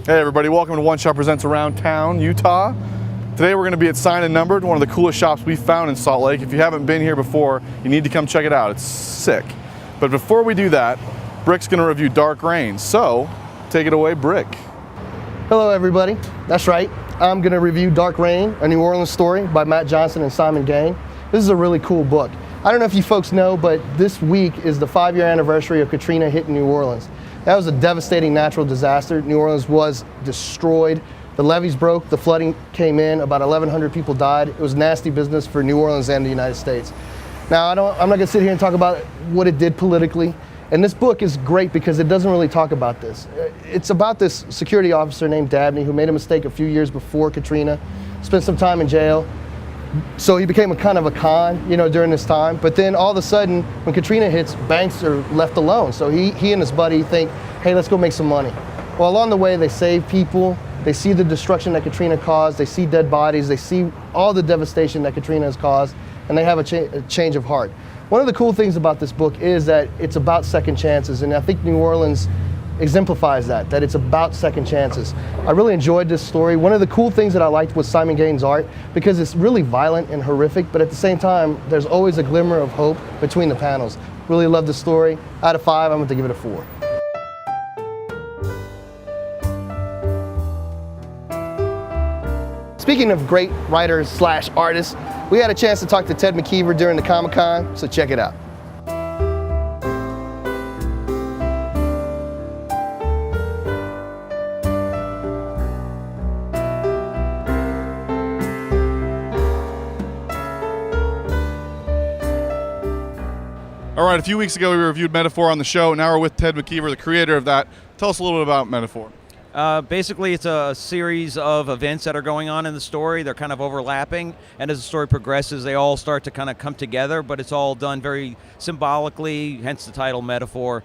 Hey everybody, welcome to One Shop Presents Around Town, Utah. Today we're going to be at Sign and Numbered, one of the coolest shops we found in Salt Lake. If you haven't been here before, you need to come check it out. It's sick. But before we do that, Brick's going to review Dark Reign. So, take it away, Brick. Hello everybody, that's right. I'm going to review Dark Reign, a New Orleans story by Matt Johnson and Simon Gain. This is a really cool book. I don't know if you folks know, but this week is the 5-year anniversary of Katrina hitting New Orleans. That was a devastating natural disaster. New Orleans was destroyed. The levees broke, the flooding came in, about 1,100 people died. It was nasty business for New Orleans and the United States. Now, I'm not going to sit here and talk about what it did politically. And this book is great because it doesn't really talk about this. It's about this security officer named Dabney who made a mistake a few years before Katrina, spent some time in jail. So he became a kind of a con, during this time. But then all of a sudden, when Katrina hits, banks are left alone. So he and his buddy think, hey, let's go make some money. Well, along the way, they save people. They see the destruction that Katrina caused. They see dead bodies. They see all the devastation that Katrina has caused, and they have a change of heart. One of the cool things about this book is that it's about second chances, and I think New Orleans exemplifies that it's about second chances. I really enjoyed this story. One of the cool things that I liked was Simon Gain's art, because it's really violent and horrific, but at the same time, there's always a glimmer of hope between the panels. Really love the story. Out of 5, I'm going to give it a 4. Speaking of great writers / artists, we had a chance to talk to Ted McKee during the Comic-Con, so check it out. All right, a few weeks ago we reviewed Metaphor on the show. Now we're with Ted McKee, the creator of that. Tell us a little bit about Metaphor. Basically, it's a series of events that are going on in the story. They're kind of overlapping, and as the story progresses, they all start to kind of come together, but it's all done very symbolically, hence the title Metaphor.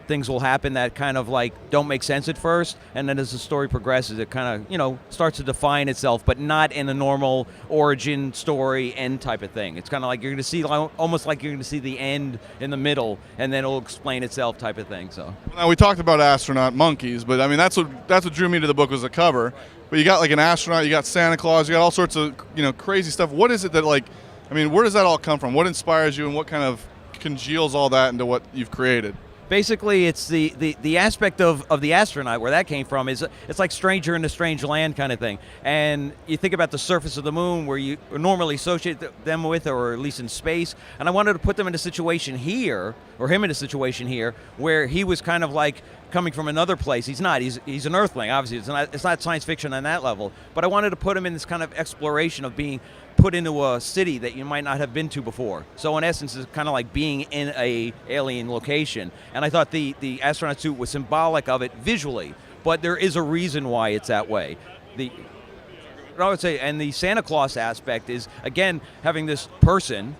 Things will happen that kind of like don't make sense at first, and then as the story progresses, it kind of, starts to define itself, but not in a normal origin story end type of thing. It's kind of like you're going to see, almost like you're going to see the end in the middle, and then it'll explain itself type of thing. So now we talked about astronaut monkeys, but I mean that's what drew me to the book was the cover. But you got like an astronaut, you got Santa Claus, you got all sorts of crazy stuff. What is it that where does that all come from? What inspires you, and what kind of congeals all that into what you've created? Basically, it's the aspect of the astronaut, where that came from, is it's like stranger in a strange land kind of thing. And you think about the surface of the moon, where you normally associate them with, or at least in space. And I wanted to put them in a situation here, or him in a situation here, where he was kind of like coming from another place. He's not. He's an Earthling, obviously. It's not science fiction on that level. But I wanted to put him in this kind of exploration of being put into a city that you might not have been to before. So in essence, it's kind of like being in a alien location. And I thought the astronaut suit was symbolic of it visually, but there is a reason why it's that way. I would say, and the Santa Claus aspect is, again, having this person,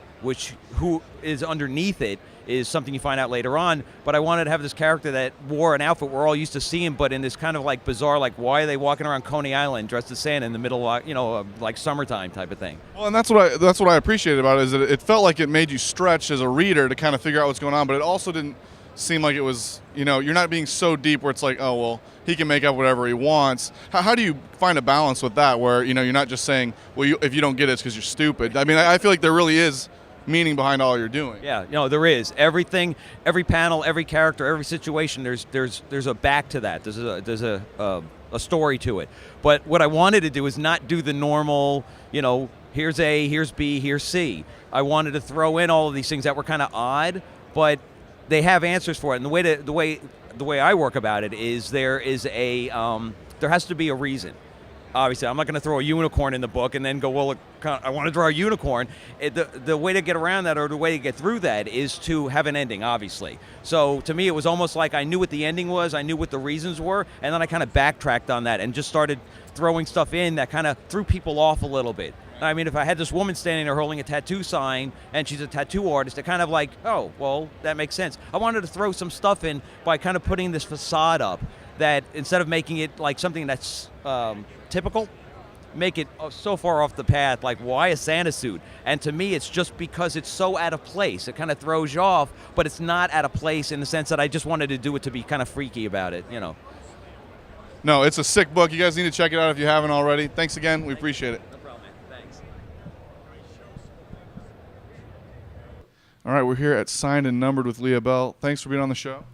who is underneath it, is something you find out later on, but I wanted to have this character that wore an outfit we're all used to seeing, but in this kind of like bizarre, like why are they walking around Coney Island dressed as Santa in the middle of, like summertime type of thing. Well, and that's what I appreciated about it, is that it felt like it made you stretch as a reader to kind of figure out what's going on, but it also didn't seem like it was, you're not being so deep where it's like, oh, well, he can make up whatever he wants. How do you find a balance with that where, you're not just saying, well, if you don't get it, it's because you're stupid? I mean, I feel like there really is meaning behind all you're doing. Yeah, there is. Everything, every panel, every character, every situation, there's a back to that. There's a story to it. But what I wanted to do is not do the normal, here's A, here's B, here's C. I wanted to throw in all of these things that were kind of odd, but they have answers for it. And the way I work about it is there has to be a reason. Obviously, I'm not going to throw a unicorn in the book and then go, well, I want to draw a unicorn. The way to get around that, or the way to get through that, is to have an ending, obviously. So to me, it was almost like I knew what the ending was, I knew what the reasons were, and then I kind of backtracked on that and just started throwing stuff in that kind of threw people off a little bit. I mean, if I had this woman standing there holding a tattoo sign and she's a tattoo artist, it kind of like, oh, well, that makes sense. I wanted to throw some stuff in by kind of putting this facade up that instead of making it like something that's typical, make it so far off the path, like why a Santa suit? And to me, it's just because it's so out of place. It kind of throws you off, but it's not out of place in the sense that I just wanted to do it to be kind of freaky about it, No, it's a sick book. You guys need to check it out if you haven't already. Thanks again. We appreciate it. No problem, man. Thanks. All right, we're here at Signed and Numbered with Leah Bell. Thanks for being on the show.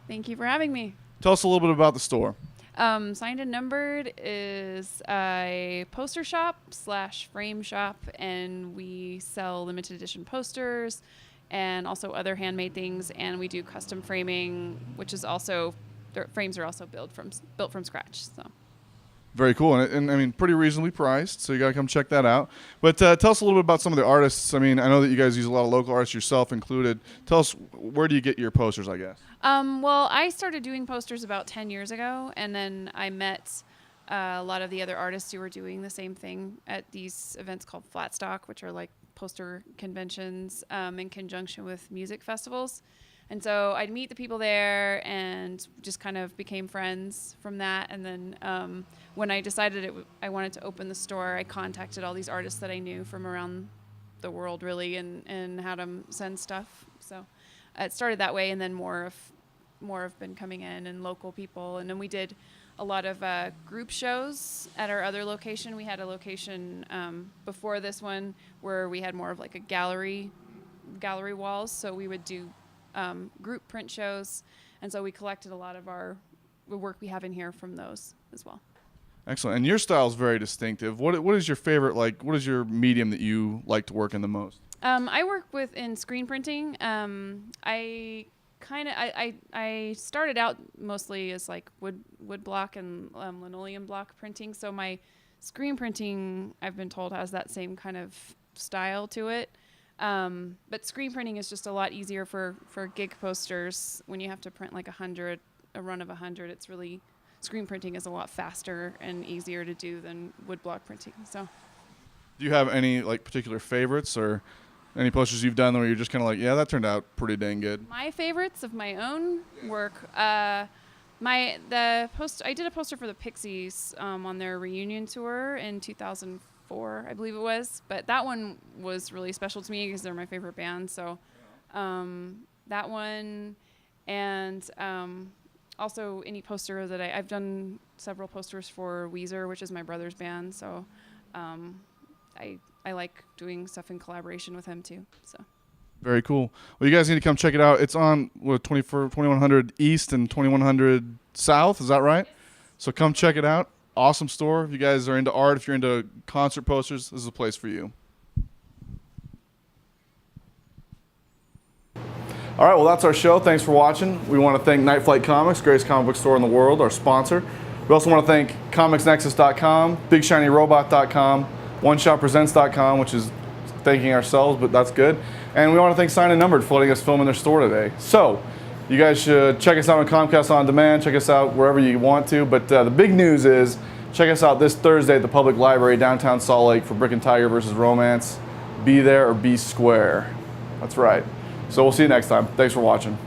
Thank you for having me. Tell us a little bit about the store. Signed and Numbered is a poster shop / frame shop, and we sell limited edition posters and also other handmade things, and we do custom framing, which is also, their frames are also built from scratch. So. Very cool, and I mean, pretty reasonably priced, so you got to come check that out. But tell us a little bit about some of the artists. I mean, I know that you guys use a lot of local artists, yourself included. Tell us, where do you get your posters, I guess? Well, I started doing posters about 10 years ago, and then I met a lot of the other artists who were doing the same thing at these events called Flat Stock, which are like poster conventions in conjunction with music festivals. And so I'd meet the people there and just kind of became friends from that. And then when I decided I wanted to open the store, I contacted all these artists that I knew from around the world, really, and had them send stuff. So it started that way, and then more have been coming in, and local people. And then we did a lot of group shows at our other location. We had a location before this one where we had more of like a gallery walls. So we would do group print shows, and so we collected a lot of the work we have in here from those as well. Excellent. And your style is very distinctive. What is your favorite, what is your medium that you like to work in the most? I work in screen printing. I started out mostly as like wood block and linoleum block printing. So my screen printing, I've been told, has that same kind of style to it. But screen printing is just a lot easier for gig posters. When you have to print like a run of 100, it's really, screen printing is a lot faster and easier to do than woodblock printing. So, do you have any particular favorites or any posters you've done where you're just kind of like, yeah, that turned out pretty dang good? My favorites of my own work, I did a poster for the Pixies on their reunion tour in 2004, I believe it was. But that one was really special to me because they're my favorite band. So that one, and also any poster that I've done several posters for Weezer, which is my brother's band. So I like doing stuff in collaboration with him too. So. Very cool. Well, you guys need to come check it out. It's on 2100 East and 2100 South. Is that right? So come check it out. Awesome store. If you guys are into art, if you're into concert posters, this is a place for you. All right, well, that's our show. Thanks for watching. We want to thank Night Flight Comics, greatest comic book store in the world, our sponsor. We also want to thank ComicsNexus.com, BigShinyRobot.com, OneShotPresents.com, which is thanking ourselves, but that's good. And we want to thank Signed and Numbered for letting us film in their store today. So, you guys should check us out on Comcast On Demand, check us out wherever you want to, but the big news is, check us out this Thursday at the Public Library, downtown Salt Lake, for Brick and Tiger versus Romance. Be there or be square. That's right. So we'll see you next time. Thanks for watching.